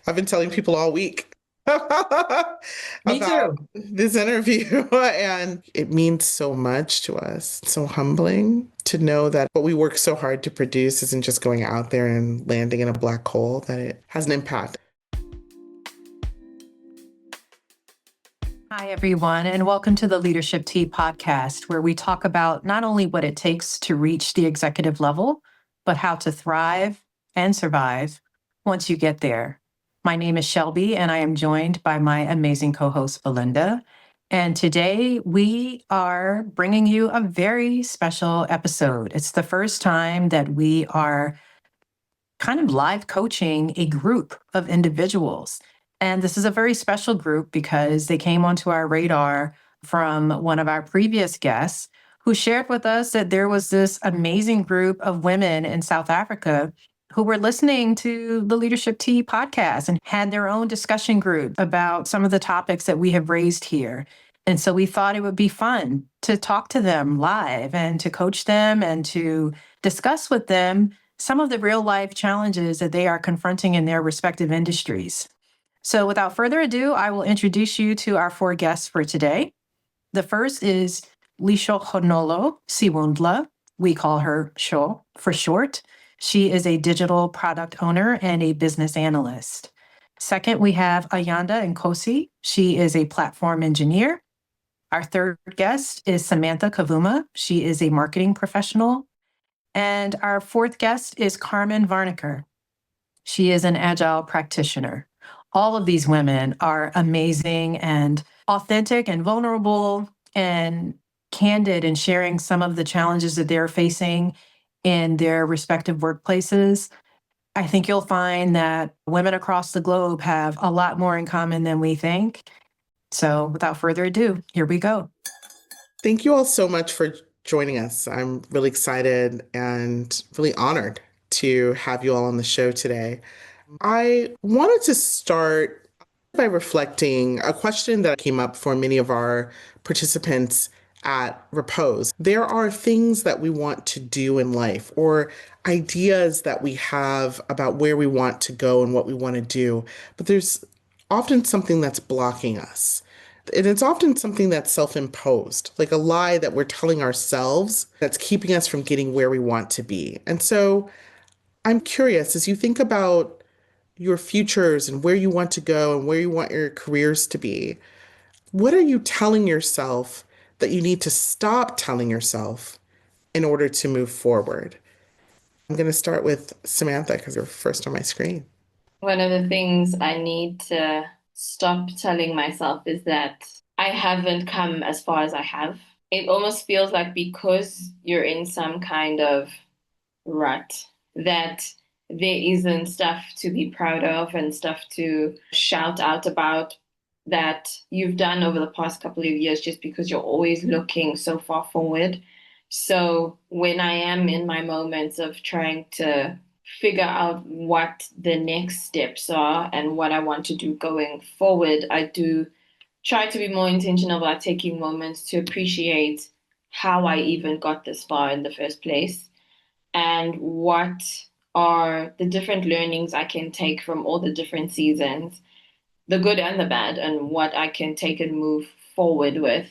I've been telling people all week Me about too. this interview, and it means so much to us. It's so humbling to know that what we work so hard to produce isn't just going out there and landing in a black hole, that it has an impact. Hi, everyone, and welcome to the Leadership Tea podcast, where we talk about not only what it takes to reach the executive level, but how to thrive and survive once you get there. My name is Shelby, and I am joined by my amazing co host, Belinda. And today we are bringing you a very special episode. It's the first time that we are kind of live coaching a group of individuals. And this is a very special group because they came onto our radar from one of our previous guests who shared with us that there was this amazing group of women in South Africa who were listening to the Leadership Tea podcast and had their own discussion group about some of the topics that we have raised here. And so we thought it would be fun to talk to them live and to coach them and to discuss with them some of the real life challenges that they are confronting in their respective industries. So without further ado, I will introduce you to our four guests for today. The first is Lehlohonolo Siwundla. We call her Sho for short. She is a digital product owner and a business analyst. Second, we have Ayanda Nkosi. She is a platform engineer. Our third guest is Samantha Kavuma. She is a marketing professional. And our fourth guest is Carmin Varnicker. She is an agile practitioner. All of these women are amazing and authentic and vulnerable and candid in sharing some of the challenges that they're facing in their respective workplaces. I think you'll find that women across the globe have a lot more in common than we think. So without further ado, here we go. Thank you all so much for joining us. I'm really excited and really honored to have you all on the show today. I wanted to start by reflecting a question that came up for many of our participants at Repose. There are things that we want to do in life or ideas that we have about where we want to go and what we want to do, but there's often something that's blocking us. And it's often something that's self-imposed, like a lie that we're telling ourselves that's keeping us from getting where we want to be. And so I'm curious, as you think about your futures and where you want to go and where you want your careers to be, what are you telling yourself that you need to stop telling yourself in order to move forward? I'm going to start with Samantha because you're first on my screen. One of the things I need to stop telling myself is that I haven't come as far as I have. It almost feels like because you're in some kind of rut, that there isn't stuff to be proud of and stuff to shout out about that you've done over the past couple of years just because you're always looking so far forward. So when I am in my moments of trying to figure out what the next steps are and what I want to do going forward, I do try to be more intentional about taking moments to appreciate how I even got this far in the first place and what are the different learnings I can take from all the different seasons, the good and the bad, and what I can take and move forward with.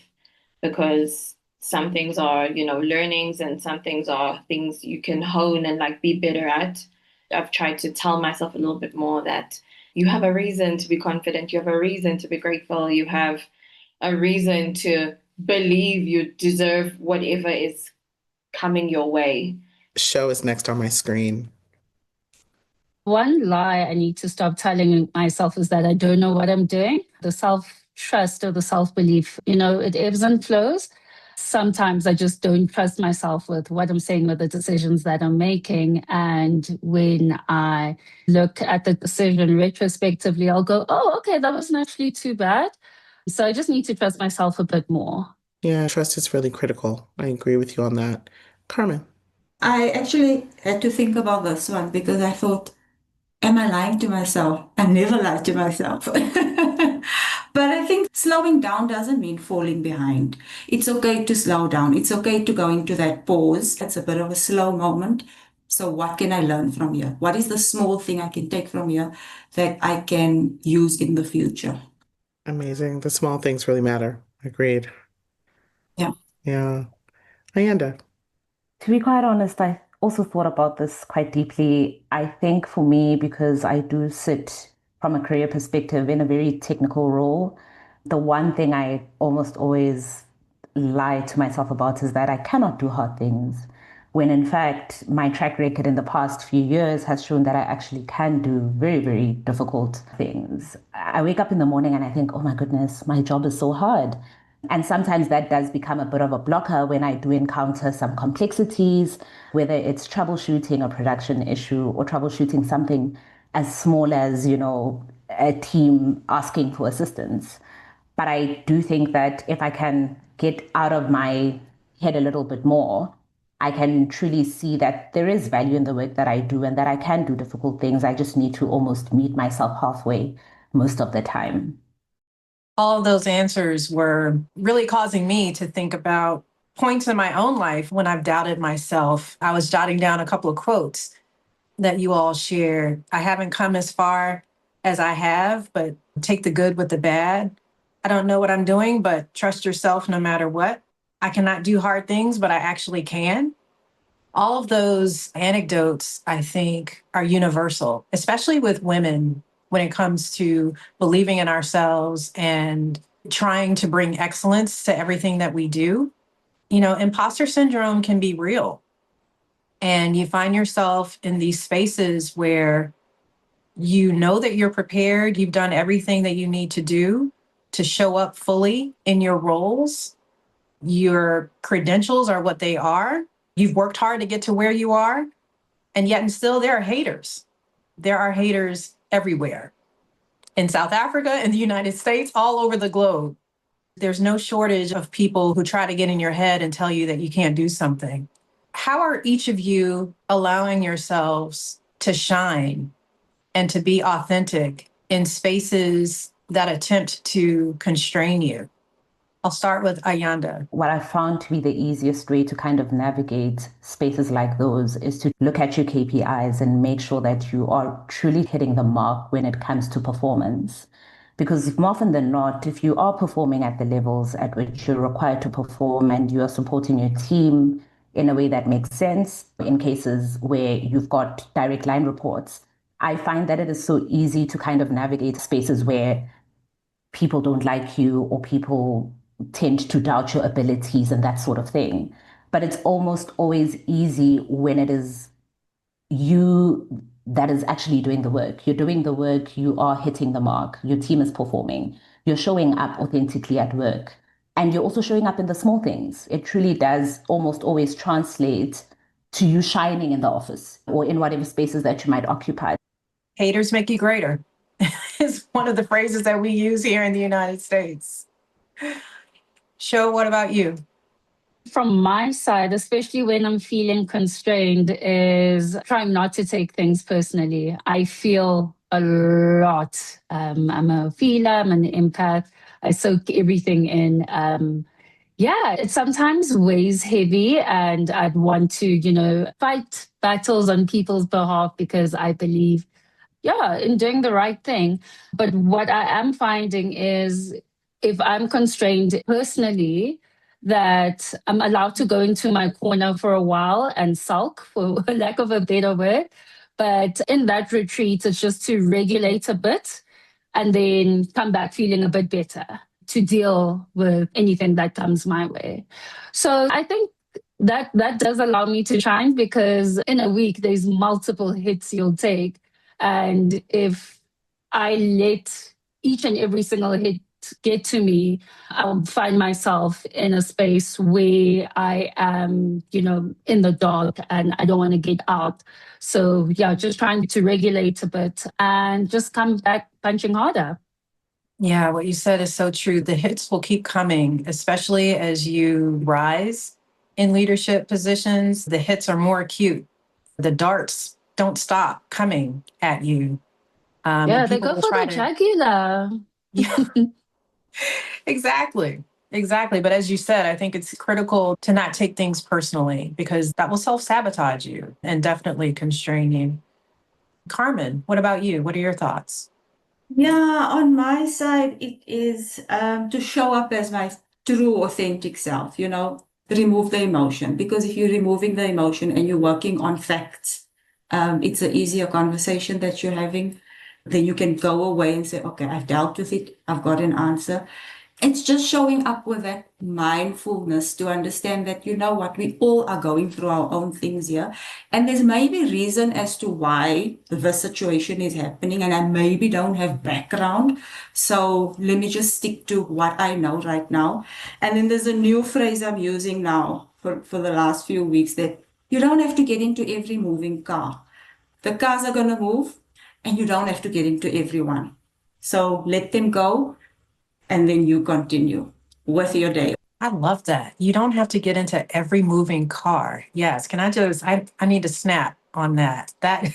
Because some things are, learnings, and some things are things you can hone and like be better at. I've tried to tell myself a little bit more that you have a reason to be confident, you have a reason to be grateful, you have a reason to believe you deserve whatever is coming your way. Show is next on my screen. One lie I need to stop telling myself is that I don't know what I'm doing. The self-trust or the self-belief, it ebbs and flows. Sometimes I just don't trust myself with what I'm saying, with the decisions that I'm making. And when I look at the decision retrospectively, I'll go, oh, okay, that wasn't actually too bad. So I just need to trust myself a bit more. Yeah, trust is really critical. I agree with you on that. Carmen. I actually had to think about this one because I thought, am I lying to myself? I never lie to myself. But I think slowing down doesn't mean falling behind. It's okay to slow down. It's okay to go into that pause. It's a bit of a slow moment. So what can I learn from here? What is the small thing I can take from here that I can use in the future? Amazing. The small things really matter. Agreed. Yeah. Yeah. Ayanda. To be quite honest, I also thought about this quite deeply. I think for me, because I do sit from a career perspective in a very technical role, the one thing I almost always lie to myself about is that I cannot do hard things. When in fact, my track record in the past few years has shown that I actually can do very, very difficult things. I wake up in the morning and I think, oh my goodness, my job is so hard. And sometimes that does become a bit of a blocker when I do encounter some complexities, whether it's troubleshooting a production issue or troubleshooting something as small as, a team asking for assistance. But I do think that if I can get out of my head a little bit more, I can truly see that there is value in the work that I do and that I can do difficult things. I just need to almost meet myself halfway most of the time. All of those answers were really causing me to think about points in my own life when I've doubted myself. I was jotting down a couple of quotes that you all shared. I haven't come as far as I have, but take the good with the bad. I don't know what I'm doing, but trust yourself no matter what. I cannot do hard things, but I actually can. All of those anecdotes, I think, are universal, especially with women when it comes to believing in ourselves and trying to bring excellence to everything that we do. Imposter syndrome can be real. And you find yourself in these spaces where you know that you're prepared, you've done everything that you need to do to show up fully in your roles. Your credentials are what they are. You've worked hard to get to where you are. And yet, and still, there are haters. There are haters everywhere in South Africa, in the United States, all over the globe. There's no shortage of people who try to get in your head and tell you that you can't do something. How are each of you allowing yourselves to shine and to be authentic in spaces that attempt to constrain you? I'll start with Ayanda. What I found to be the easiest way to kind of navigate spaces like those is to look at your KPIs and make sure that you are truly hitting the mark when it comes to performance. Because more often than not, if you are performing at the levels at which you're required to perform and you are supporting your team in a way that makes sense, in cases where you've got direct line reports, I find that it is so easy to kind of navigate spaces where people don't like you or people tend to doubt your abilities and that sort of thing. But it's almost always easy when it is you that is actually doing the work. You're doing the work, you are hitting the mark, your team is performing, you're showing up authentically at work, and you're also showing up in the small things. It truly does almost always translate to you shining in the office or in whatever spaces that you might occupy. Haters make you greater is one of the phrases that we use here in the United States. Sho, what about you? From my side, especially when I'm feeling constrained, is trying not to take things personally. I feel a lot. I'm a feeler, I'm an empath. I soak everything in. Yeah, it sometimes weighs heavy, and I'd want to, fight battles on people's behalf because I believe, yeah, in doing the right thing. But what I am finding is if I'm constrained personally, that I'm allowed to go into my corner for a while and sulk, for lack of a better word. But in that retreat, it's just to regulate a bit and then come back feeling a bit better to deal with anything that comes my way. So I think that does allow me to shine, because in a week there's multiple hits you'll take. And if I let each and every single hit get to me, I'll find myself in a space where I am, in the dark and I don't want to get out. So yeah, just trying to regulate a bit and just come back punching harder. Yeah, what you said is so true. The hits will keep coming, especially as you rise in leadership positions. The hits are more acute. The darts don't stop coming at you. Yeah, And they people go will for try the to. jugular. Yeah, exactly. Exactly. But as you said, I think it's critical to not take things personally because that will self-sabotage you and definitely constrain you. Carmen, what about you? What are your thoughts? Yeah, on my side, it is to show up as my true, authentic self, remove the emotion. Because if you're removing the emotion and you're working on facts, it's an easier conversation that you're having. Then you can go away and say, okay, I've dealt with it, I've got an answer. It's just showing up with that mindfulness to understand that, you know what, we all are going through our own things here. And there's maybe reason as to why this situation is happening. And I maybe don't have background. So let me just stick to what I know right now. And then there's a new phrase I'm using now for the last few weeks that you don't have to get into every moving car. The cars are going to move and you don't have to get into every one. So let them go and then you continue with your day. I love that. You don't have to get into every moving car. Yes. Can I need to snap on that. That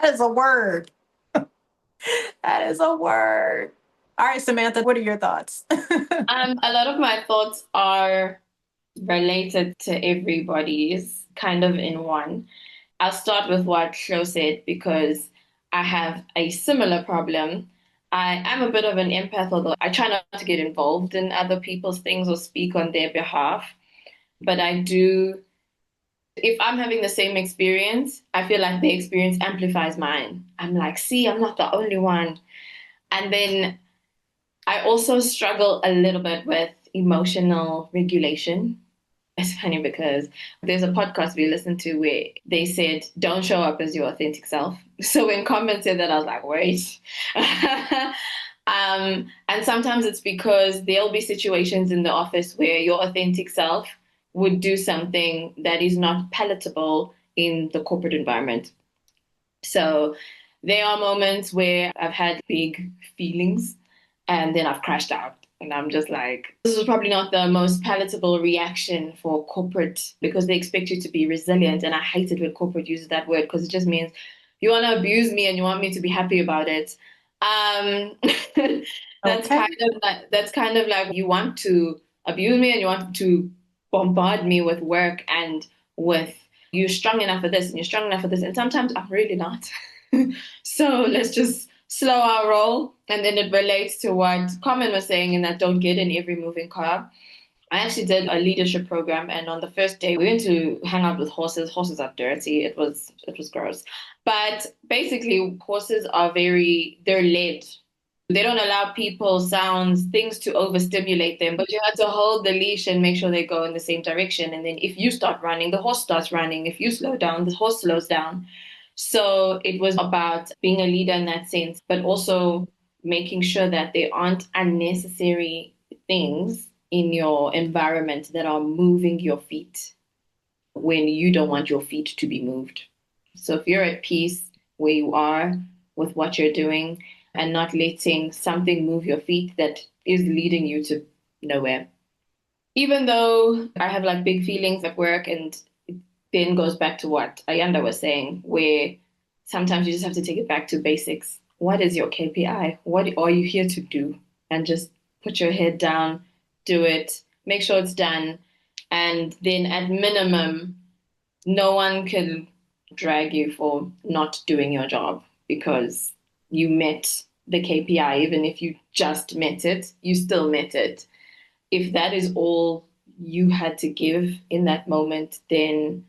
is a word. That is a word. All right, Samantha, what are your thoughts? A lot of my thoughts are related to everybody's kind of in one. I'll start with what Sho said because I have a similar problem. I am a bit of an empath, although I try not to get involved in other people's things or speak on their behalf. But I do, if I'm having the same experience, I feel like the experience amplifies mine. I'm like, see, I'm not the only one. And then I also struggle a little bit with emotional regulation. It's funny because there's a podcast we listened to where they said, don't show up as your authentic self. So when Carmen said that, I was like, wait. And sometimes it's because there'll be situations in the office where your authentic self would do something that is not palatable in the corporate environment. So there are moments where I've had big feelings and then I've crashed out. And I'm just like, this is probably not the most palatable reaction for corporate because they expect you to be resilient. And I hate it when corporate uses that word because it just means you want to abuse me and you want me to be happy about it. Um, Okay. that's kind of like you want to abuse me and you want to bombard me with work and with you're strong enough for this and you're strong enough for this. And sometimes I'm really not. So let's just slow our roll. And then it relates to what Carmen was saying in that don't get in every moving car. I actually did a leadership program, and on the first day we went to hang out with horses. Horses are dirty. It was gross. But basically horses are they're led. They don't allow people, sounds, things to overstimulate them, but you have to hold the leash and make sure they go in the same direction. And then if you start running, the horse starts running. If you slow down, the horse slows down. So it was about being a leader in that sense, but also making sure that there aren't unnecessary things in your environment that are moving your feet when you don't want your feet to be moved. So if you're at peace where you are with what you're doing and not letting something move your feet that is leading you to nowhere. Even though I have like big feelings at work and it then goes back to what Ayanda was saying, where sometimes you just have to take it back to basics. What is your KPI? What are you here to do? And just put your head down, do it, make sure it's done. And then at minimum, no one can drag you for not doing your job because you met the KPI. Even if you just met it, you still met it. If that is all you had to give in that moment, then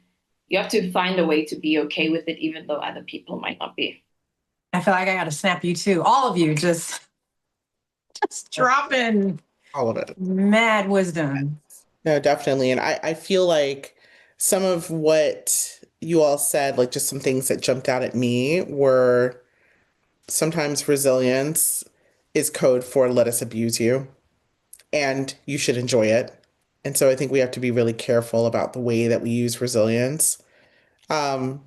you have to find a way to be okay with it, even though other people might not be. I feel like I got to snap you too. All of you just dropping All of it. mad wisdom. No, definitely. And I feel like some of what you all said, like just some things that jumped out at me were sometimes resilience is code for let us abuse you and you should enjoy it. And so I think we have to be really careful about the way that we use resilience. Um,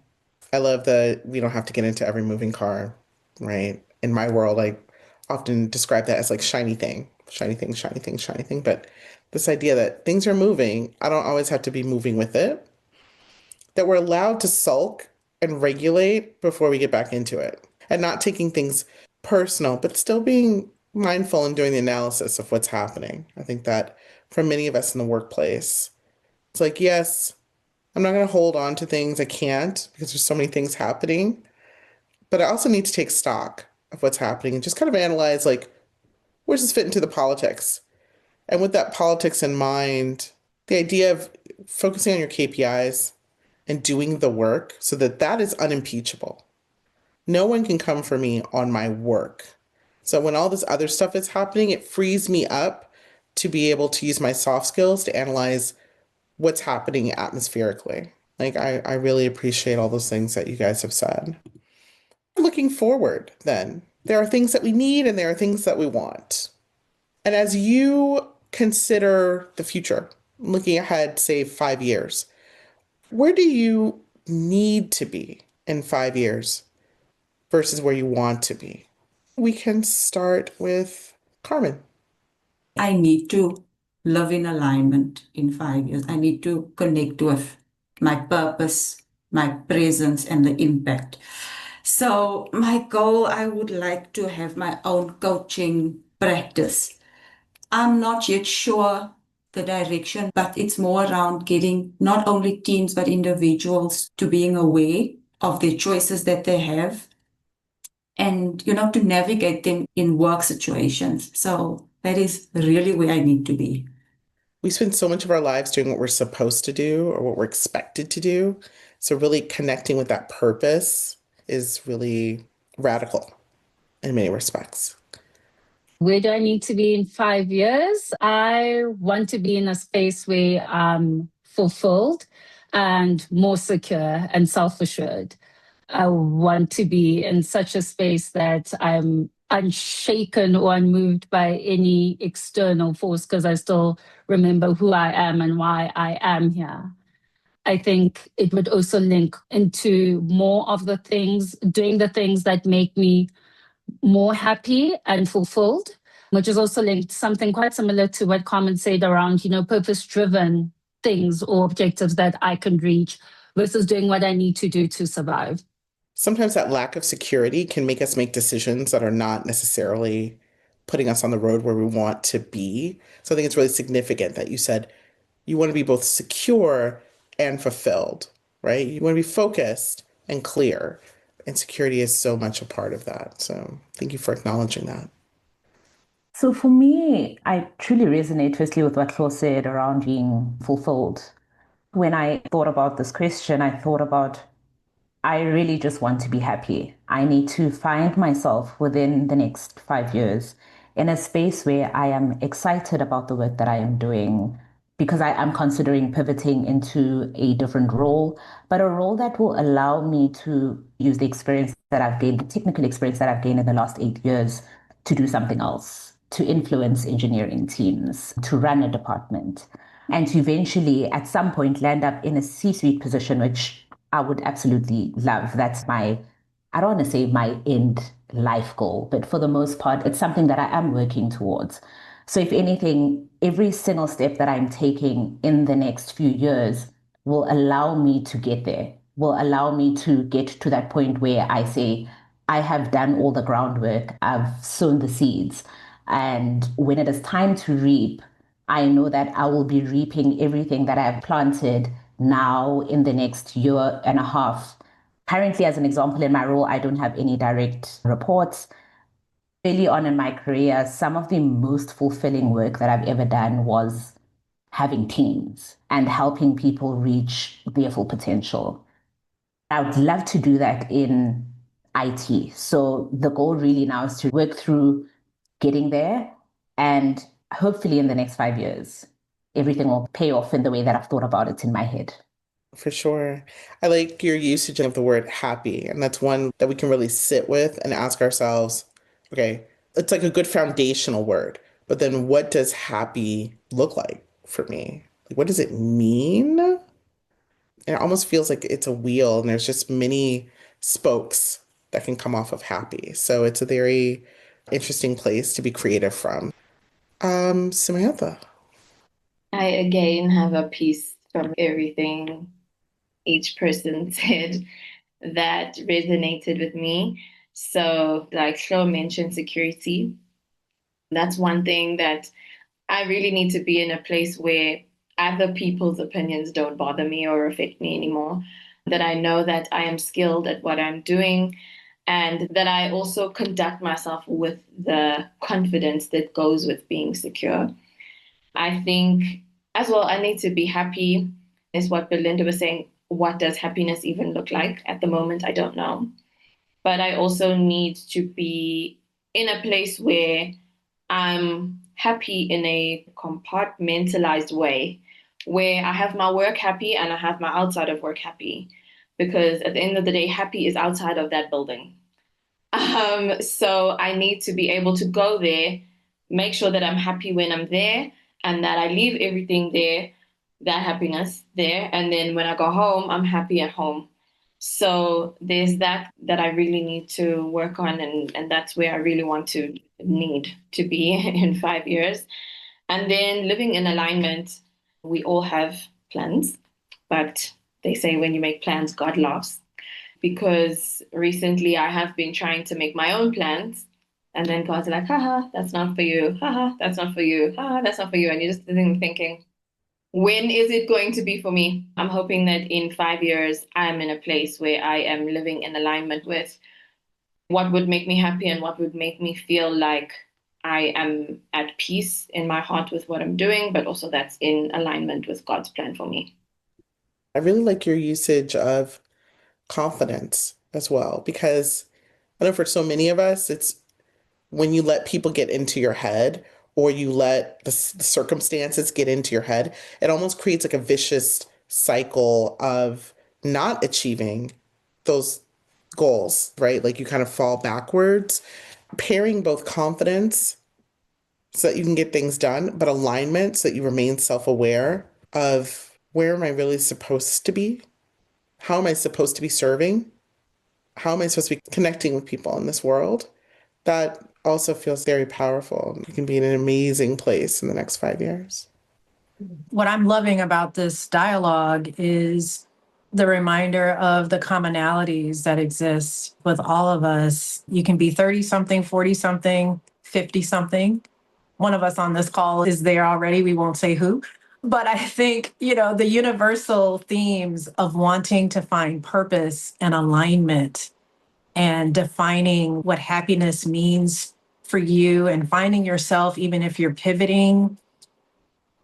I love that we don't have to get into every moving car, right? In my world, I often describe that as like shiny thing, shiny thing, shiny thing, shiny thing. But this idea that things are moving, I don't always have to be moving with it, that we're allowed to sulk and regulate before we get back into it, and not taking things personal, but still being mindful in doing the analysis of what's happening. I think that for many of us in the workplace, it's like, yes, I'm not going to hold on to things I can't because there's so many things happening, but I also need to take stock of what's happening and just kind of analyze, like, where does this fit into the politics? And with that politics in mind, the idea of focusing on your KPIs and doing the work so that that is unimpeachable. No one can come for me on my work. So when all this other stuff is happening, it frees me up to be able to use my soft skills to analyze what's happening atmospherically. Like, I really appreciate all those things that you guys have said. Looking forward, then, there are things that we need and there are things that we want. And as you consider the future, looking ahead, say 5 years, where do you need to be in 5 years versus where you want to be? We can start with Carmen. I need to live in alignment in 5 years. I need to connect with my purpose, my presence, and the impact. So, my goal, I would like to have my own coaching practice. I'm not yet sure the direction, but it's more around getting not only teams, but individuals to being aware of the choices that they have and, to navigate them in work situations. So that is really where I need to be. We spend so much of our lives doing what we're supposed to do or what we're expected to do. So really connecting with that purpose is really radical in many respects. Where do I need to be in 5 years? I want to be in a space where I'm fulfilled and more secure and self-assured. I want to be in such a space that I'm unshaken or unmoved by any external force because I still remember who I am and why I am here. I think it would also link into more of the things, doing the things that make me more happy and fulfilled, which is also linked something quite similar to what Carmen said around, purpose-driven things or objectives that I can reach versus doing what I need to do to survive. Sometimes that lack of security can make us make decisions that are not necessarily putting us on the road where we want to be. So I think it's really significant that you said you want to be both secure and fulfilled, right? You want to be focused and clear. And security is so much a part of that. So thank you for acknowledging that. So for me, I truly resonate firstly with what Flo said around being fulfilled. When I thought about this question, I thought about I really just want to be happy. I need to find myself within the next 5 years in a space where I am excited about the work that I am doing because I am considering pivoting into a different role, but a role that will allow me to use the experience that I've gained, the technical experience that I've gained in the last 8 years to do something else, to influence engineering teams, to run a department, and to eventually, at some point, land up in a C-suite position, which I would absolutely love. That's I don't want to say my end life goal, but for the most part, it's something that I am working towards. So, if anything, every single step that I'm taking in the next few years will allow me to get there, will allow me to get to that point where I say, I have done all the groundwork, I've sown the seeds. And when it is time to reap, I know that I will be reaping everything that I have planted now in the next year and a half. Currently, as an example, in my role, I don't have any direct reports. Early on in my career, some of the most fulfilling work that I've ever done was having teams and helping people reach their full potential. I would love to do that in IT. So the goal really now is to work through getting there and hopefully in the next 5 years, everything will pay off in the way that I've thought about it in my head. For sure. I like your usage of the word happy, and that's one that we can really sit with and ask ourselves, okay, it's like a good foundational word, but then what does happy look like for me? Like, what does it mean? And it almost feels like it's a wheel and there's just many spokes that can come off of happy. So it's a very interesting place to be creative from. Samantha. I again have a piece from everything each person said that resonated with me. So, like Flo mentioned, security. That's one thing that I really need to be in a place where other people's opinions don't bother me or affect me anymore. That I know that I am skilled at what I'm doing, and that I also conduct myself with the confidence that goes with being secure. I think as well, I need to be happy, is what Belinda was saying. What does happiness even look like at the moment? I don't know. But I also need to be in a place where I'm happy in a compartmentalized way, where I have my work happy and I have my outside of work happy. Because at the end of the day, happy is outside of that building. So I need to be able to go there, make sure that I'm happy when I'm there, and that I leave everything there, that happiness there. And then when I go home, I'm happy at home. So there's that I really need to work on, and that's where I really want to need to be in 5 years. And then living in alignment, we all have plans, but they say when you make plans, God laughs. Because recently I have been trying to make my own plans, and then God's like, haha, that's not for you. Haha, that's not for you. Haha, that's not for you. And you're just sitting thinking, when is it going to be for me? I'm hoping that in 5 years, I'm in a place where I am living in alignment with what would make me happy and what would make me feel like I am at peace in my heart with what I'm doing, but also that's in alignment with God's plan for me. I really like your usage of confidence as well, because I know for so many of us, it's when you let people get into your head or you let the circumstances get into your head, it almost creates like a vicious cycle of not achieving those goals, right? Like you kind of fall backwards. Pairing both confidence so that you can get things done, but alignment so that you remain self-aware of where am I really supposed to be? How am I supposed to be serving? How am I supposed to be connecting with people in this world? That also feels very powerful. You can be in an amazing place in the next 5 years. What I'm loving about this dialogue is the reminder of the commonalities that exist with all of us. You can be 30 something, 40 something, 50 something. One of us on this call is there already. We won't say who. But I think, the universal themes of wanting to find purpose and alignment and defining what happiness means for you and finding yourself, even if you're pivoting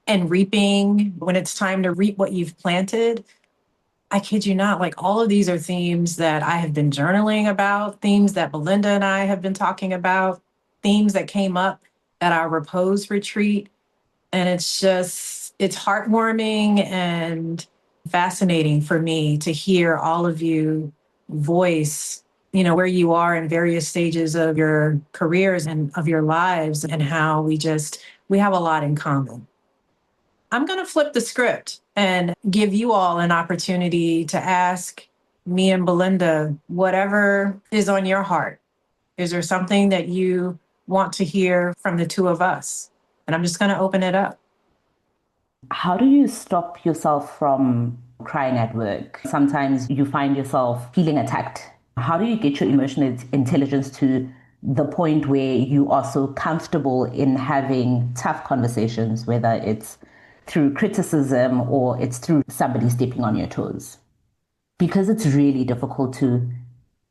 and reaping when it's time to reap what you've planted. I kid you not, like all of these are themes that I have been journaling about, themes that Belinda and I have been talking about, themes that came up at our repose retreat. And it's heartwarming and fascinating for me to hear all of you voice, where you are in various stages of your careers and of your lives and how we have a lot in common. I'm going to flip the script and give you all an opportunity to ask me and Belinda whatever is on your heart. Is there something that you want to hear from the two of us? And I'm just going to open it up. How do you stop yourself from crying at work? Sometimes you find yourself feeling attacked. How do you get your emotional intelligence to the point where you are so comfortable in having tough conversations, whether it's through criticism or it's through somebody stepping on your toes? Because it's really difficult to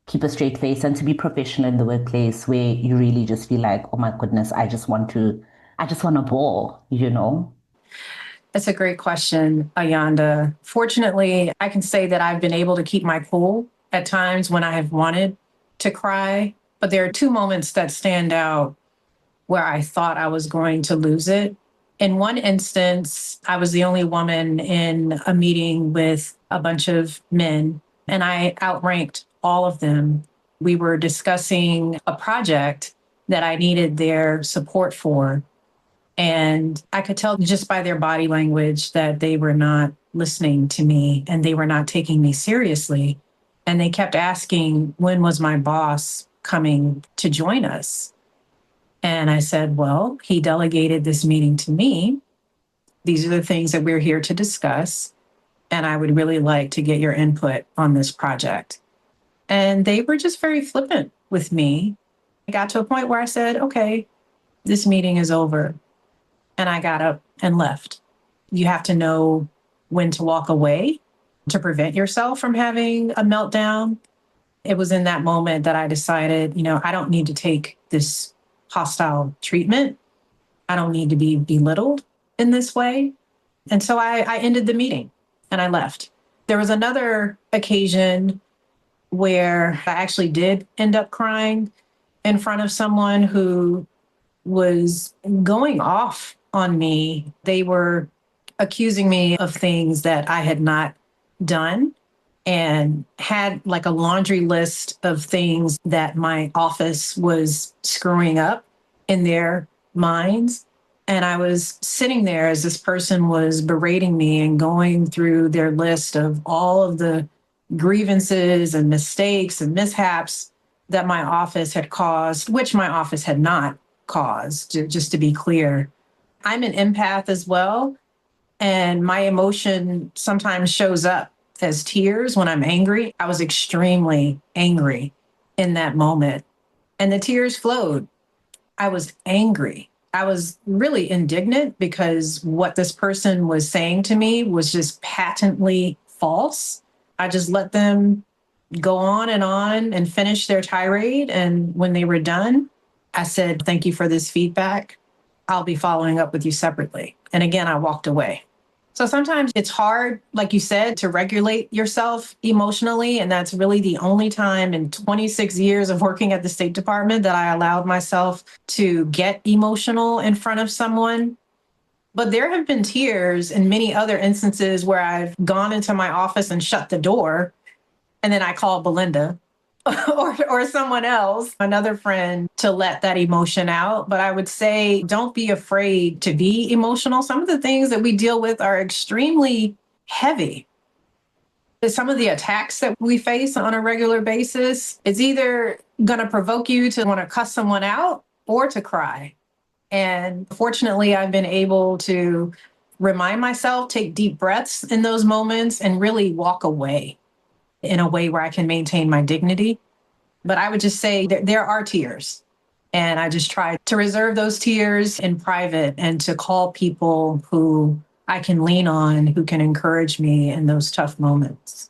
keep a straight face and to be professional in the workplace where you really just feel like, oh my goodness, I just want to ball. That's a great question, Ayanda. Fortunately, I can say that I've been able to keep my cool at times when I have wanted to cry. But there are two moments that stand out where I thought I was going to lose it. In one instance, I was the only woman in a meeting with a bunch of men, and I outranked all of them. We were discussing a project that I needed their support for. And I could tell just by their body language that they were not listening to me and they were not taking me seriously. And they kept asking, when was my boss coming to join us? And I said, well, he delegated this meeting to me. These are the things that we're here to discuss. And I would really like to get your input on this project. And they were just very flippant with me. I got to a point where I said, okay, this meeting is over. And I got up and left. You have to know when to walk away to prevent yourself from having a meltdown. It was in that moment that I decided, I don't need to take this hostile treatment. I don't need to be belittled in this way. And so I ended the meeting and I left. There was another occasion where I actually did end up crying in front of someone who was going off on me. They were accusing me of things that I had not done and had like a laundry list of things that my office was screwing up in their minds. And I was sitting there as this person was berating me and going through their list of all of the grievances and mistakes and mishaps that my office had caused, which my office had not caused, just to be clear. I'm an empath as well. And my emotion sometimes shows up as tears when I'm angry. I was extremely angry in that moment. And the tears flowed. I was angry. I was really indignant because what this person was saying to me was just patently false. I just let them go on and finish their tirade. And when they were done, I said, "Thank you for this feedback. I'll be following up with you separately." And again, I walked away. So sometimes it's hard, like you said, to regulate yourself emotionally. And that's really the only time in 26 years of working at the State Department that I allowed myself to get emotional in front of someone. But there have been tears in many other instances where I've gone into my office and shut the door. And then I called Belinda or someone else, another friend, to let that emotion out. But I would say, don't be afraid to be emotional. Some of the things that we deal with are extremely heavy. Some of the attacks that we face on a regular basis is either going to provoke you to want to cuss someone out or to cry. And fortunately, I've been able to remind myself, take deep breaths in those moments and really walk away in a way where I can maintain my dignity. But I would just say there are tears. And I just try to reserve those tears in private and to call people who I can lean on, who can encourage me in those tough moments.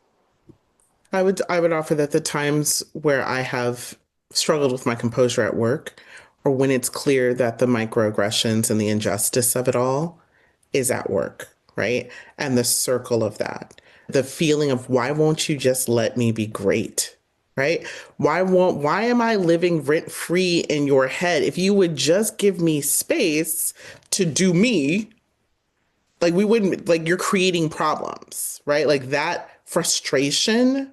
I would offer that the times where I have struggled with my composure at work, or when it's clear that the microaggressions and the injustice of it all is at work, right? And the circle of that, the feeling of, why won't you just let me be great, right? Why am I living rent free in your head? If you would just give me space to do me, like we wouldn't, like you're creating problems, right? Like that frustration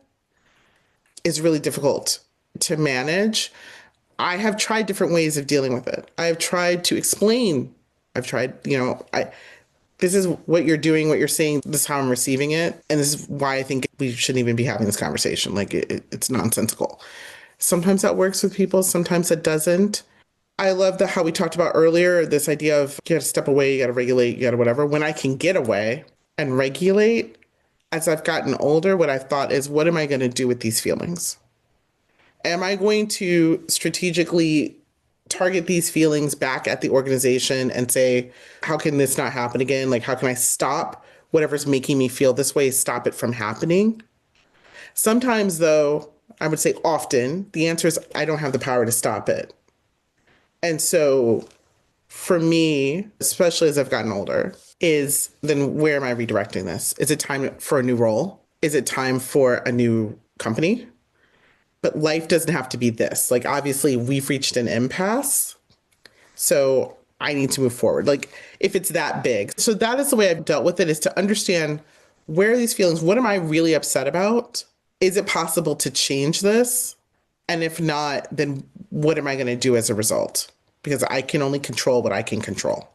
is really difficult to manage. I have tried different ways of dealing with it. I have tried to explain. I've tried, this is what you're doing, what you're saying, this is how I'm receiving it. And this is why I think we shouldn't even be having this conversation. Like it's nonsensical. Sometimes that works with people, sometimes it doesn't. I love how we talked about earlier, this idea of you got to step away, you got to regulate, you got to whatever. When I can get away and regulate, as I've gotten older, what I've thought is, what am I going to do with these feelings? Am I going to strategically target these feelings back at the organization and say, how can this not happen again? Like, how can I stop whatever's making me feel this way, stop it from happening? Sometimes, though, I would say often, the answer is I don't have the power to stop it. And so for me, especially as I've gotten older, is then where am I redirecting this? Is it time for a new role? Is it time for a new company? But life doesn't have to be this. Like, obviously, we've reached an impasse. So I need to move forward. Like, if it's that big. So that is the way I've dealt with it, is to understand, where are these feelings? What am I really upset about? Is it possible to change this? And if not, then what am I going to do as a result? Because I can only control what I can control.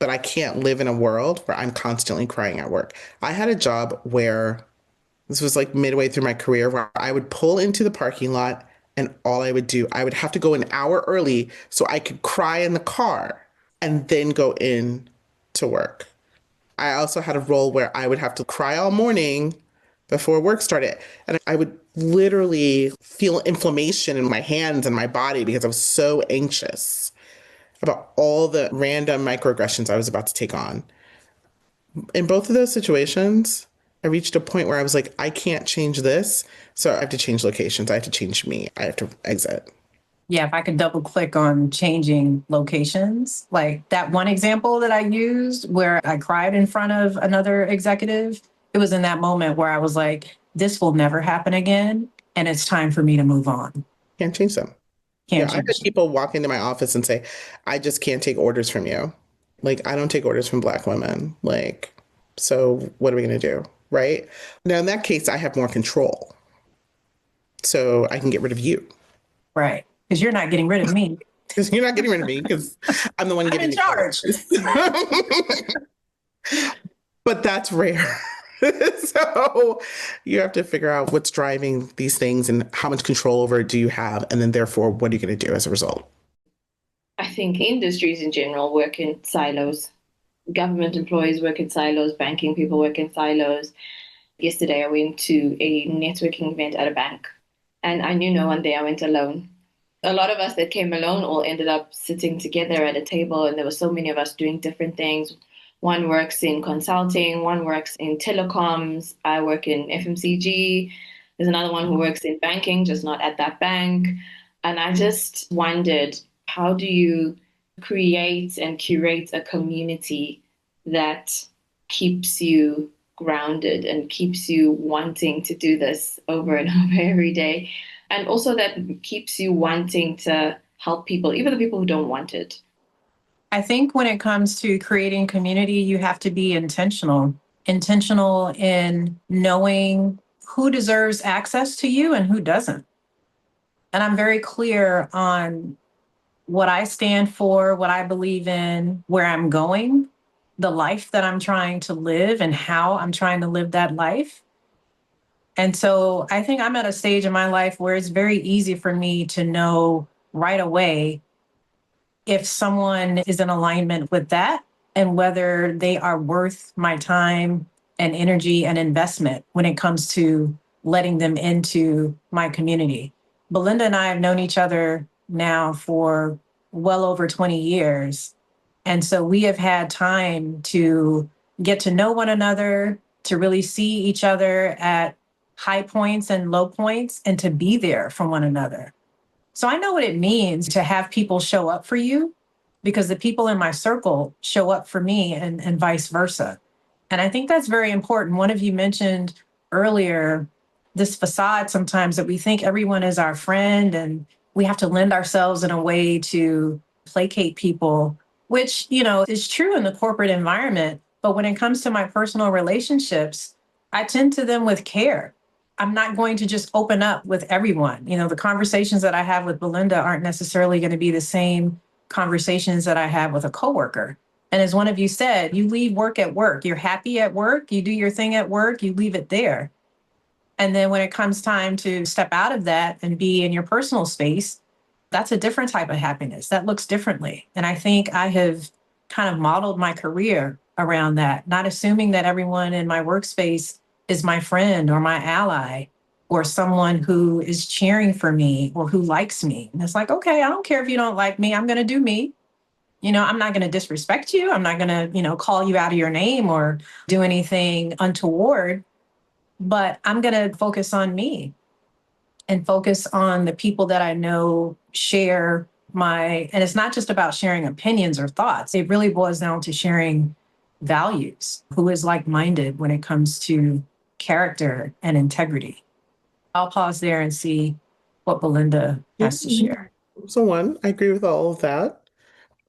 But I can't live in a world where I'm constantly crying at work. I had a job where, this was like midway through my career, where I would pull into the parking lot and all I would do, I would have to go an hour early so I could cry in the car and then go in to work. I also had a role where I would have to cry all morning before work started. And I would literally feel inflammation in my hands and my body because I was so anxious about all the random microaggressions I was about to take on. In both of those situations, I reached a point where I was like, I can't change this. So I have to change locations. I have to change me. I have to exit. Yeah, if I could double click on changing locations, like that one example that I used where I cried in front of another executive, it was in that moment where I was like, this will never happen again. And it's time for me to move on. Can't change them. Can't Yeah, I've had change. people walk into my office and say, I just can't take orders from you. Like, I don't take orders from Black women. Like, so what are we going to do? Right? Now, in that case, I have more control. So I can get rid of you. Right. Because you're not getting rid of me. Because you're not getting rid of me because I'm the one I'm giving in you charge. orders. But that's rare. So you have to figure out what's driving these things and how much control over it do you have. And then therefore, what are you going to do as a result? I think industries in general work in silos. Government employees work in silos, banking people work in silos. Yesterday, I went to a networking event at a bank, and I knew no one there. I went alone. A lot of us that came alone all ended up sitting together at a table, and there were so many of us doing different things. One works in consulting, one works in telecoms, I work in FMCG. There's another one who works in banking, just not at that bank. And I just wondered, how do you create and curate a community that keeps you grounded and keeps you wanting to do this over and over every day? And also that keeps you wanting to help people, even the people who don't want it. I think when it comes to creating community, you have to be intentional in knowing who deserves access to you and who doesn't. And I'm very clear on what I stand for, what I believe in, where I'm going, the life that I'm trying to live, and how I'm trying to live that life. And so I think I'm at a stage in my life where it's very easy for me to know right away if someone is in alignment with that and whether they are worth my time and energy and investment when it comes to letting them into my community. Belinda and I have known each other now for well over 20 years. And so we have had time to get to know one another, to really see each other at high points and low points, and to be there for one another. So I know what it means to have people show up for you because the people in my circle show up for me and vice versa. And I think that's very important. One of you mentioned earlier this facade sometimes that we think everyone is our friend and we have to lend ourselves in a way to placate people, which, is true in the corporate environment. But when it comes to my personal relationships, I tend to them with care. I'm not going to just open up with everyone. The conversations that I have with Belinda aren't necessarily going to be the same conversations that I have with a coworker. And as one of you said, you leave work at work. You're happy at work. You do your thing at work. You leave it there. And then when it comes time to step out of that and be in your personal space, that's a different type of happiness. That looks differently. And I think I have kind of modeled my career around that, not assuming that everyone in my workspace is my friend or my ally or someone who is cheering for me or who likes me. And it's like, okay, I don't care if you don't like me. I'm going to do me. I'm not going to disrespect you. I'm not going to, call you out of your name or do anything untoward, but I'm going to focus on me and focus on the people that I know share and it's not just about sharing opinions or thoughts. It really boils down to sharing values, who is like-minded when it comes to character and integrity. I'll pause there and see what Belinda has to share. So one, I agree with all of that.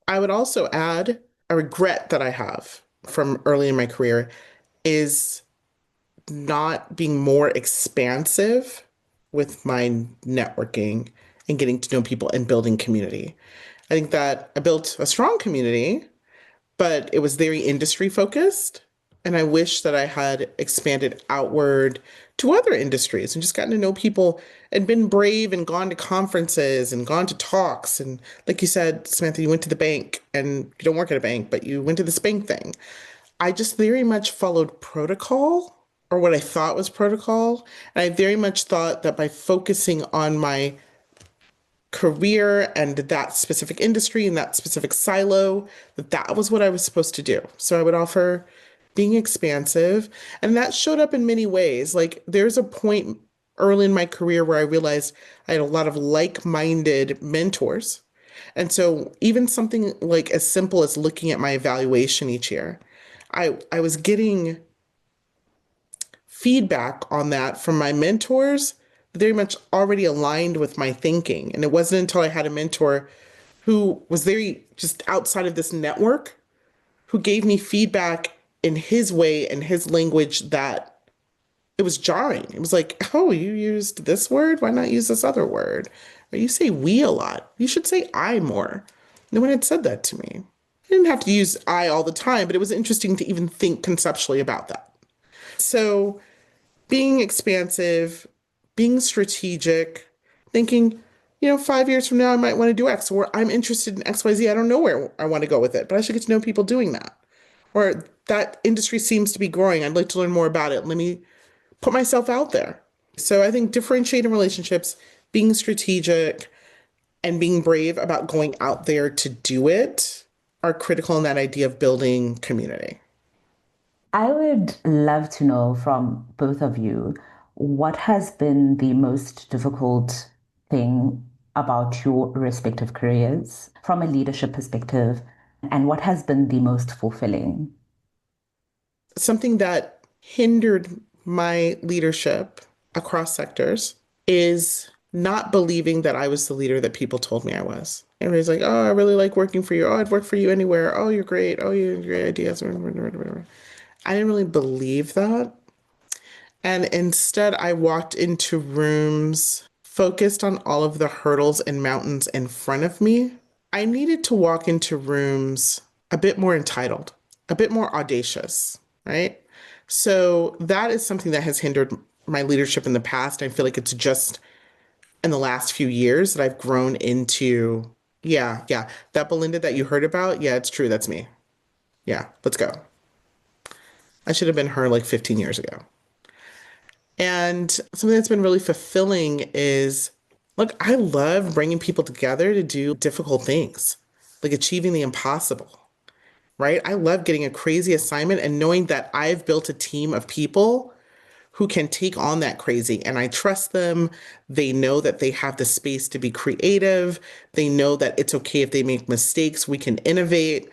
I would also add a regret that I have from early in my career is not being more expansive with my networking and getting to know people and building community. I think that I built a strong community, but it was very industry focused. And I wish that I had expanded outward to other industries and just gotten to know people and been brave and gone to conferences and gone to talks. And like you said, Samantha, you went to the bank and you don't work at a bank, but you went to this bank thing. I just very much followed protocol or what I thought was protocol. And I very much thought that by focusing on my career and that specific industry and that specific silo, that was what I was supposed to do. So I would offer being expansive. And that showed up in many ways. Like there's a point early in my career where I realized I had a lot of like-minded mentors. And so even something like as simple as looking at my evaluation each year, I was getting feedback on that from my mentors, very much already aligned with my thinking. And it wasn't until I had a mentor who was very just outside of this network who gave me feedback in his way and his language that it was jarring. It was like, oh, you used this word? Why not use this other word? Or you say we a lot. You should say I more. No one had said that to me. I didn't have to use I all the time, but it was interesting to even think conceptually about that. So being expansive, being strategic, thinking, 5 years from now, I might want to do X, or I'm interested in XYZ. I don't know where I want to go with it, but I should get to know people doing that. Or that industry seems to be growing. I'd like to learn more about it. Let me put myself out there. So I think differentiating relationships, being strategic, and being brave about going out there to do it are critical in that idea of building community. I would love to know from both of you what has been the most difficult thing about your respective careers from a leadership perspective, and what has been the most fulfilling? Something that hindered my leadership across sectors is not believing that I was the leader that people told me I was. Everybody's like, oh, I really like working for you. Oh, I'd work for you anywhere. Oh, you're great. Oh, you have great ideas. I didn't really believe that. And instead, I walked into rooms focused on all of the hurdles and mountains in front of me. I needed to walk into rooms a bit more entitled, a bit more audacious, right? So that is something that has hindered my leadership in the past. I feel like it's just in the last few years that I've grown into, yeah, that Belinda that you heard about, yeah, it's true. That's me. Yeah, let's go. I should have been her like 15 years ago. And something that's been really fulfilling is, look, I love bringing people together to do difficult things, like achieving the impossible, right? I love getting a crazy assignment and knowing that I've built a team of people who can take on that crazy and I trust them. They know that they have the space to be creative. They know that it's okay if they make mistakes, we can innovate.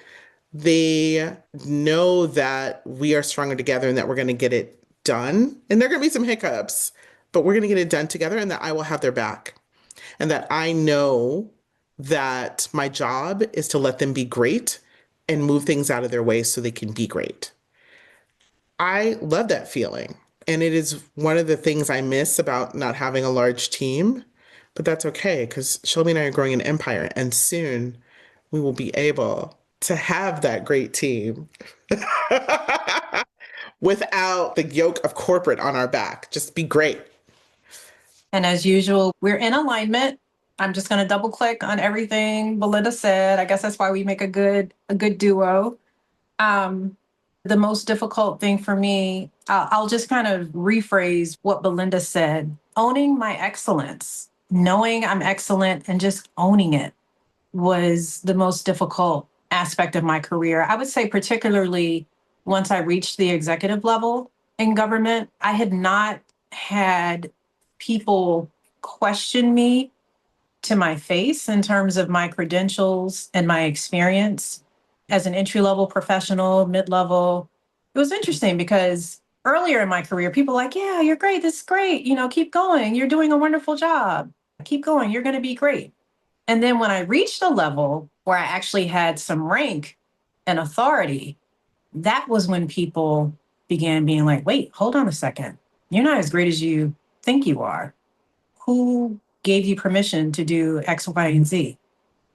They know that we are stronger together and that we're going to get it done. And there are going to be some hiccups, but we're going to get it done together and that I will have their back. And that I know that my job is to let them be great and move things out of their way so they can be great. I love that feeling. And it is one of the things I miss about not having a large team, but that's okay because Shelby and I are growing an empire and soon we will be able to have that great team without the yoke of corporate on our back. Just be great. And as usual, we're in alignment. I'm just going to double click on everything Belinda said. I guess that's why we make a good duo. The most difficult thing for me, I'll just kind of rephrase what Belinda said. Owning my excellence, knowing I'm excellent and just owning it was the most difficult aspect of my career. I would say particularly once I reached the executive level in government, I had not had people question me to my face in terms of my credentials and my experience as an entry-level professional, mid-level. It was interesting because earlier in my career, people were like, yeah, you're great. This is great. Keep going. You're doing a wonderful job. Keep going. You're going to be great. And then when I reached a level where I actually had some rank and authority, that was when people began being like, wait, hold on a second. You're not as great as you think you are. Who gave you permission to do X, Y, and Z?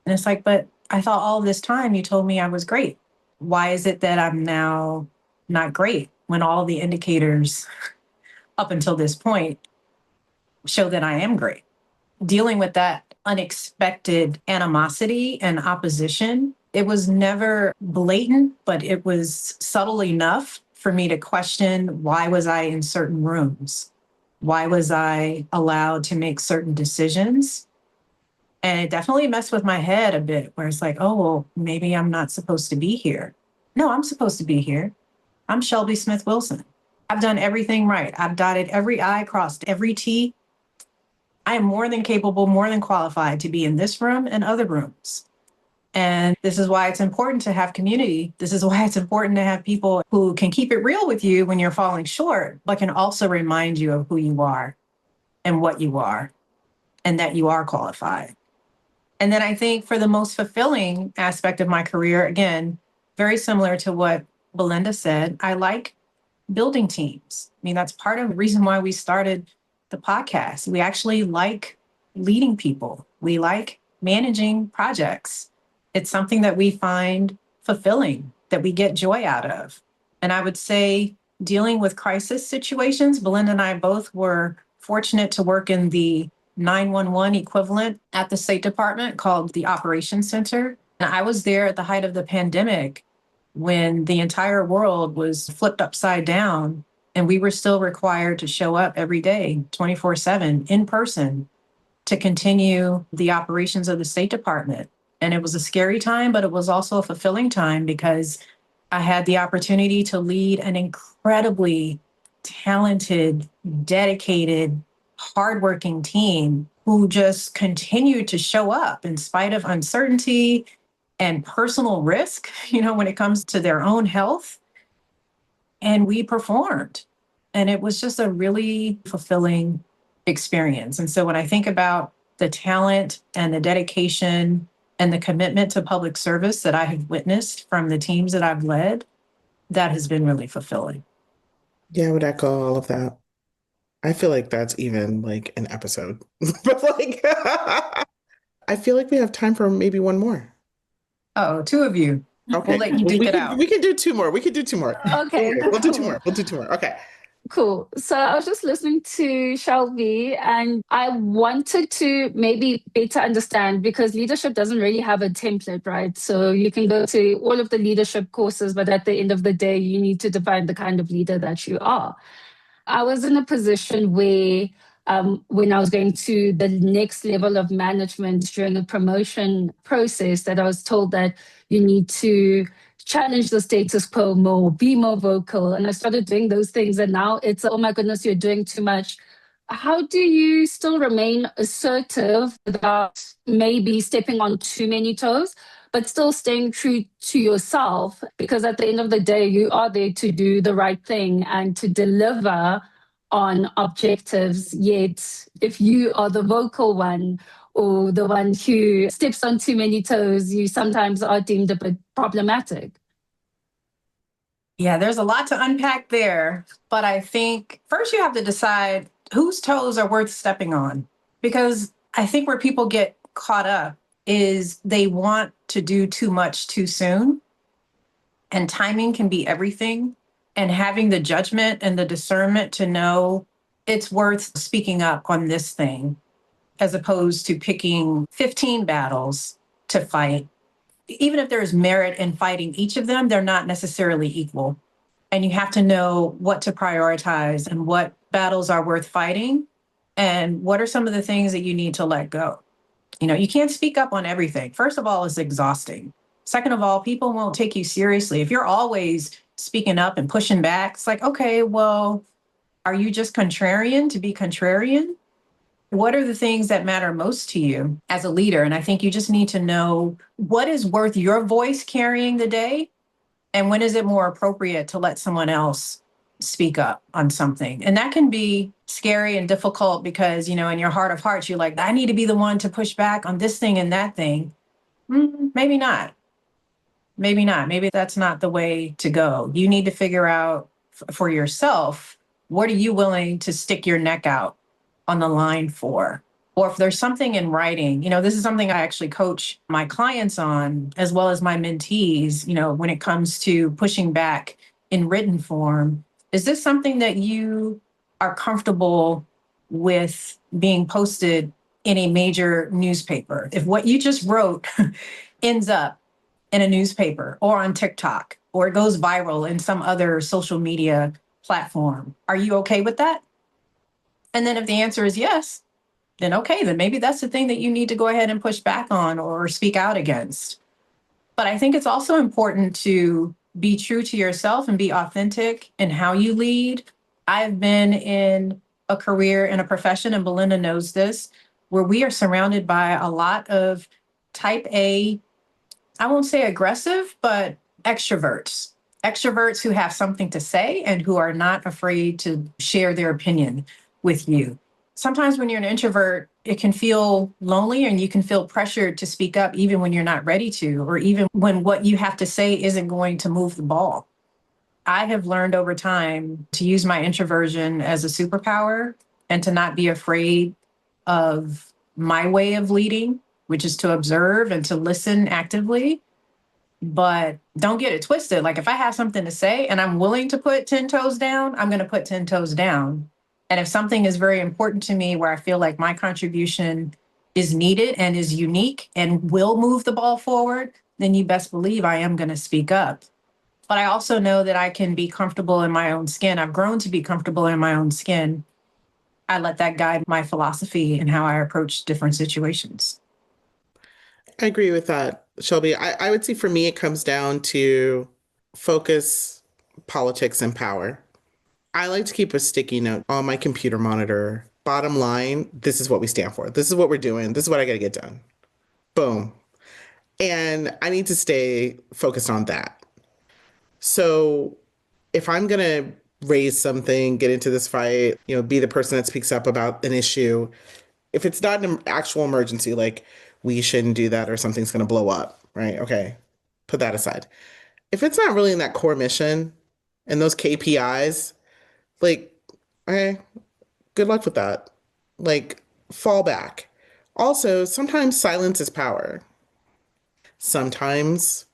And it's like, but I thought all this time you told me I was great. Why is it that I'm now not great when all the indicators up until this point show that I am great? Dealing with that unexpected animosity and opposition, it was never blatant, but it was subtle enough for me to question, why was I in certain rooms? Why was I allowed to make certain decisions? And it definitely messed with my head a bit, where it's like, oh, well, maybe I'm not supposed to be here. No, I'm supposed to be here. I'm Shelby Smith Wilson. I've done everything right. I've dotted every I, crossed every T. I am more than capable, more than qualified to be in this room and other rooms. And this is why it's important to have community. This is why it's important to have people who can keep it real with you when you're falling short, but can also remind you of who you are and what you are and that you are qualified. And then I think for the most fulfilling aspect of my career, again, very similar to what Belinda said, I like building teams. I mean, that's part of the reason why we started the podcast. We actually like leading people. We like managing projects. It's something that we find fulfilling, that we get joy out of. And I would say dealing with crisis situations, Belinda and I both were fortunate to work in the 911 equivalent at the State Department called the Operations Center. And I was there at the height of the pandemic when the entire world was flipped upside down, and we were still required to show up every day, 24/7, in person, to continue the operations of the State Department. And it was a scary time, but it was also a fulfilling time because I had the opportunity to lead an incredibly talented, dedicated, hardworking team who just continued to show up in spite of uncertainty and personal risk, when it comes to their own health. And we performed. And it was just a really fulfilling experience. And so when I think about the talent and the dedication and the commitment to public service that I have witnessed from the teams that I've led, that has been really fulfilling. Yeah, I would echo all of that. I feel like that's even like an episode. But like I feel like we have time for maybe one more. Oh, two of you. Okay. We'll let you duke it out. We can do two more. We can do two more. Okay, We'll do two cool. more. We'll do two more. Okay. Cool. So I was just listening to Shelby and I wanted to maybe better understand because leadership doesn't really have a template, right? So you can go to all of the leadership courses, but at the end of the day, you need to define the kind of leader that you are. I was in a position where when I was going to the next level of management during a promotion process, that I was told that you need to challenge the status quo more, be more vocal. And I started doing those things. And now it's, oh my goodness, you're doing too much. How do you still remain assertive without maybe stepping on too many toes, but still staying true to yourself? Because at the end of the day, you are there to do the right thing and to deliver on objectives. Yet, if you are the vocal one or the one who steps on too many toes, you sometimes are deemed a bit problematic. Yeah, there's a lot to unpack there. But I think first you have to decide whose toes are worth stepping on. Because I think where people get caught up is they want to do too much too soon. And timing can be everything. And having the judgment and the discernment to know it's worth speaking up on this thing, as opposed to picking 15 battles to fight. Even if there's merit in fighting each of them, they're not necessarily equal. And you have to know what to prioritize and what battles are worth fighting and what are some of the things that you need to let go. You can't speak up on everything. First of all, it's exhausting. Second of all, people won't take you seriously. If you're always speaking up and pushing back, it's like, okay, well, are you just contrarian to be contrarian? What are the things that matter most to you as a leader? And I think you just need to know what is worth your voice carrying the day and when is it more appropriate to let someone else speak up on something. And that can be scary and difficult because, in your heart of hearts, you're like, I need to be the one to push back on this thing and that thing. Maybe not. Maybe not. Maybe that's not the way to go. You need to figure out for yourself, what are you willing to stick your neck out on the line for? Or if there's something in writing, this is something I actually coach my clients on, as well as my mentees, when it comes to pushing back in written form. Is this something that you are comfortable with being posted in a major newspaper? If what you just wrote ends up in a newspaper or on TikTok, or it goes viral in some other social media platform, are you okay with that? And then if the answer is yes, then okay, then maybe that's the thing that you need to go ahead and push back on or speak out against. But I think it's also important to be true to yourself and be authentic in how you lead. I've been in a career, in a profession, and Belinda knows this, where we are surrounded by a lot of type A, I won't say aggressive, but extroverts. Extroverts who have something to say and who are not afraid to share their opinion with you. Sometimes when you're an introvert, it can feel lonely and you can feel pressured to speak up even when you're not ready to, or even when what you have to say isn't going to move the ball. I have learned over time to use my introversion as a superpower and to not be afraid of my way of leading, which is to observe and to listen actively. But don't get it twisted. Like if I have something to say and I'm willing to put 10 toes down, I'm going to put 10 toes down. And if something is very important to me where I feel like my contribution is needed and is unique and will move the ball forward, then you best believe I am going to speak up. But I also know that I can be comfortable in my own skin. I've grown to be comfortable in my own skin. I let that guide my philosophy and how I approach different situations. I agree with that, Shelby. I would say for me, it comes down to focus, politics, and power. I like to keep a sticky note on my computer monitor. Bottom line, this is what we stand for. This is what we're doing. This is what I got to get done. Boom. And I need to stay focused on that. So if I'm going to raise something, get into this fight, be the person that speaks up about an issue, if it's not an actual emergency, like we shouldn't do that or something's going to blow up, right? Okay, put that aside. If it's not really in that core mission and those KPIs, like, okay, good luck with that. Like, fall back. Also, sometimes silence is power. Sometimes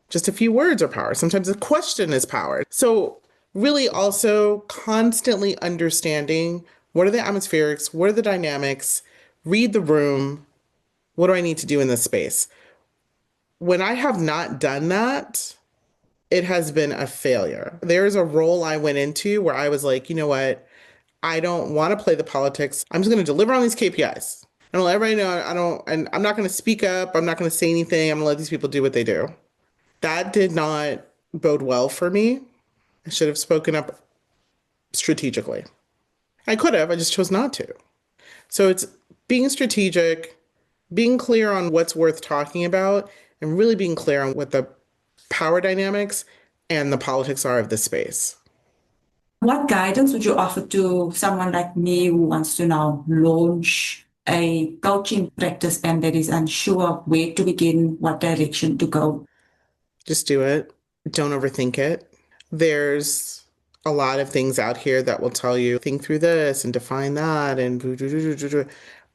just a few words are power. Sometimes a question is power. So, really, also constantly understanding what are the atmospherics, what are the dynamics, read the room. What do I need to do in this space? When I have not done that, it has been a failure. There's a role I went into where I was like, you know what? I don't want to play the politics. I'm just going to deliver on these KPIs. And let everybody know and I'm not going to speak up. I'm not going to say anything. I'm going to let these people do what they do. That did not bode well for me. I should have spoken up strategically. I could have, I just chose not to. So it's being strategic, being clear on what's worth talking about, and really being clear on what the power dynamics and the politics are of this space. What guidance would you offer to someone like me who wants to now launch a coaching practice and that is unsure where to begin, what direction to go? Just do it. Don't overthink it. There's a lot of things out here that will tell you, think through this and define that and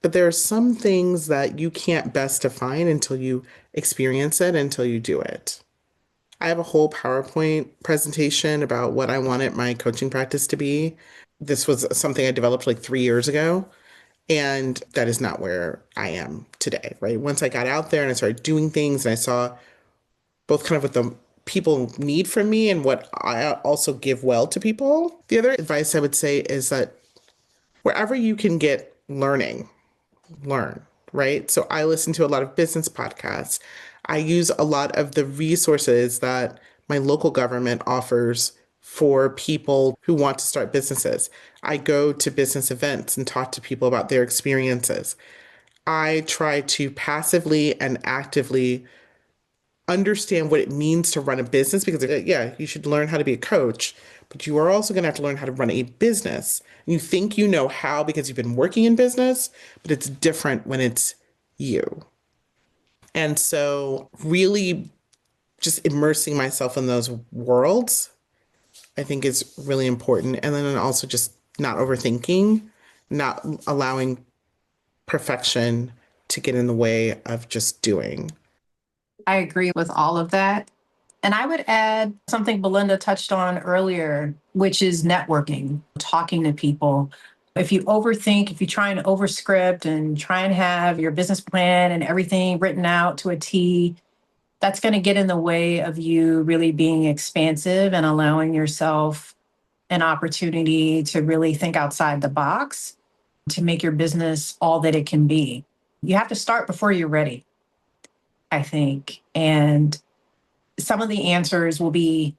but there are some things that you can't best define until you experience it, until you do it. I have a whole PowerPoint presentation about what I wanted my coaching practice to be. This was something I developed like 3 years ago, and that is not where I am today, right? Once I got out there and I started doing things and I saw both kind of what the people need from me and what I also give well to people. The other advice I would say is that wherever you can get learning, learn, right? So I listen to a lot of business podcasts. I use a lot of the resources that my local government offers for people who want to start businesses. I go to business events and talk to people about their experiences. I try to passively and actively understand what it means to run a business because, yeah, you should learn how to be a coach, but you are also going to have to learn how to run a business. You think you know how because you've been working in business, but it's different when it's you. And so really just immersing myself in those worlds, I think is really important. And then also just not overthinking, not allowing perfection to get in the way of just doing. I agree with all of that. And I would add something Belinda touched on earlier, which is networking, talking to people. If you overthink, if you try and overscript and try and have your business plan and everything written out to a T, that's going to get in the way of you really being expansive and allowing yourself an opportunity to really think outside the box. to make your business all that it can be. You have to start before you're ready, I think. And some of the answers will be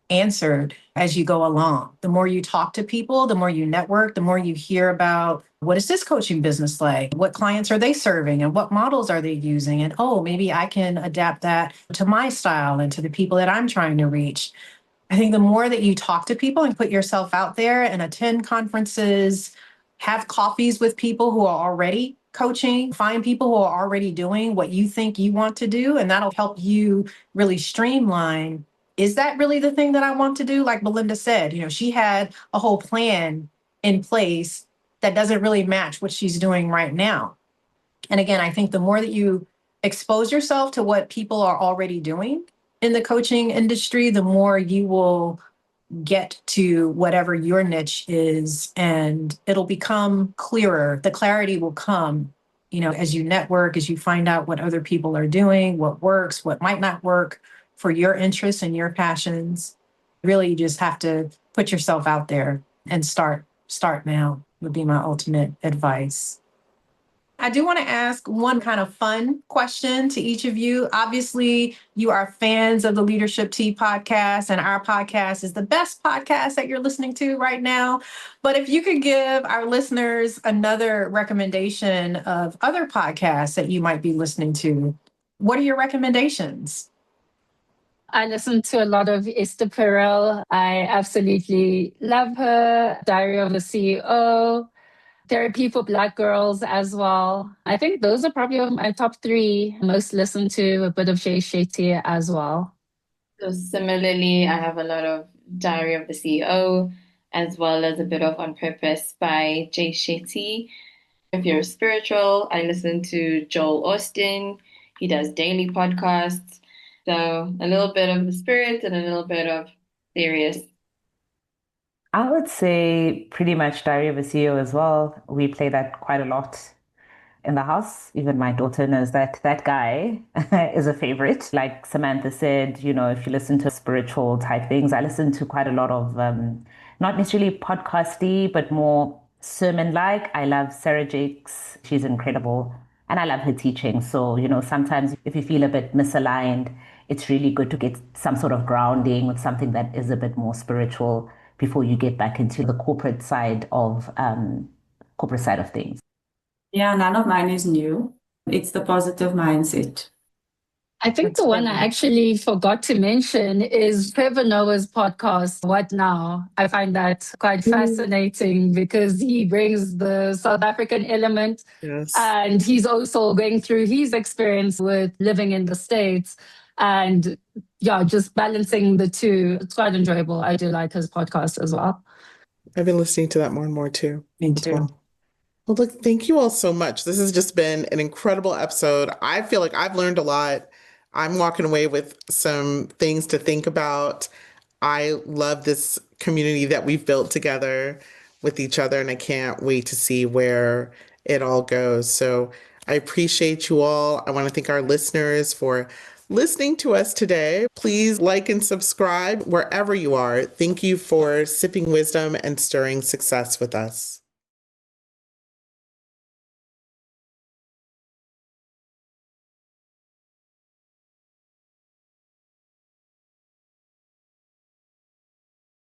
answered as you go along. The more you talk to people, the more you network, the more you hear about what is this coaching business like? What clients are they serving and what models are they using? And oh, maybe I can adapt that to my style and to the people that I'm trying to reach. I think the more that you talk to people and put yourself out there and attend conferences, have coffees with people who are already coaching, find people who are already doing what you think you want to do, and that'll help you really streamline. Is that really the thing that I want to do? Like Belinda said, she had a whole plan in place that doesn't really match what she's doing right now. And again, I think the more that you expose yourself to what people are already doing in the coaching industry, the more you will get to whatever your niche is, and it'll become clearer. The clarity will come, as you network, as you find out what other people are doing, what works, what might not work for your interests and your passions. Really, you just have to put yourself out there and start now would be my ultimate advice. I do want to ask one kind of fun question to each of you. Obviously, you are fans of the Leadership Tea podcast, and our podcast is the best podcast that you're listening to right now. But if you could give our listeners another recommendation of other podcasts that you might be listening to, what are your recommendations? I listen to a lot of Esther Perel. I absolutely love her. Diary of a CEO. Therapy for Black girls as well. I think those are probably my top 3 most listened to, a bit of Jay Shetty as well. So similarly, I have a lot of Diary of the CEO, as well as a bit of On Purpose by Jay Shetty. If you're spiritual, I listen to Joel Austin. He does daily podcasts. So a little bit of the spirit and a little bit of serious. I would say pretty much Diary of a CEO as well. We play that quite a lot in the house. Even my daughter knows that that guy is a favorite. Like Samantha said, if you listen to spiritual type things, I listen to quite a lot of not necessarily podcasty, but more sermon-like. I love Sarah Jakes. She's incredible. And I love her teaching. So, sometimes if you feel a bit misaligned, it's really good to get some sort of grounding with something that is a bit more spiritual before you get back into the corporate side of things. Yeah, none of mine is new. It's the positive mindset. I think the one I actually forgot to mention is Trevor Noah's podcast, What Now? I find that quite fascinating because he brings the South African element. Yes. And he's also going through his experience with living in the States and just balancing the two. It's quite enjoyable. I do like his podcast as well. I've been listening to that more and more too. Me as too. Well, look, thank you all so much. This has just been an incredible episode. I feel like I've learned a lot. I'm walking away with some things to think about. I love this community that we've built together with each other, and I can't wait to see where it all goes. So I appreciate you all. I want to thank our listeners for listening to us today. Please like and subscribe wherever you are. Thank you for sipping wisdom and stirring success with us.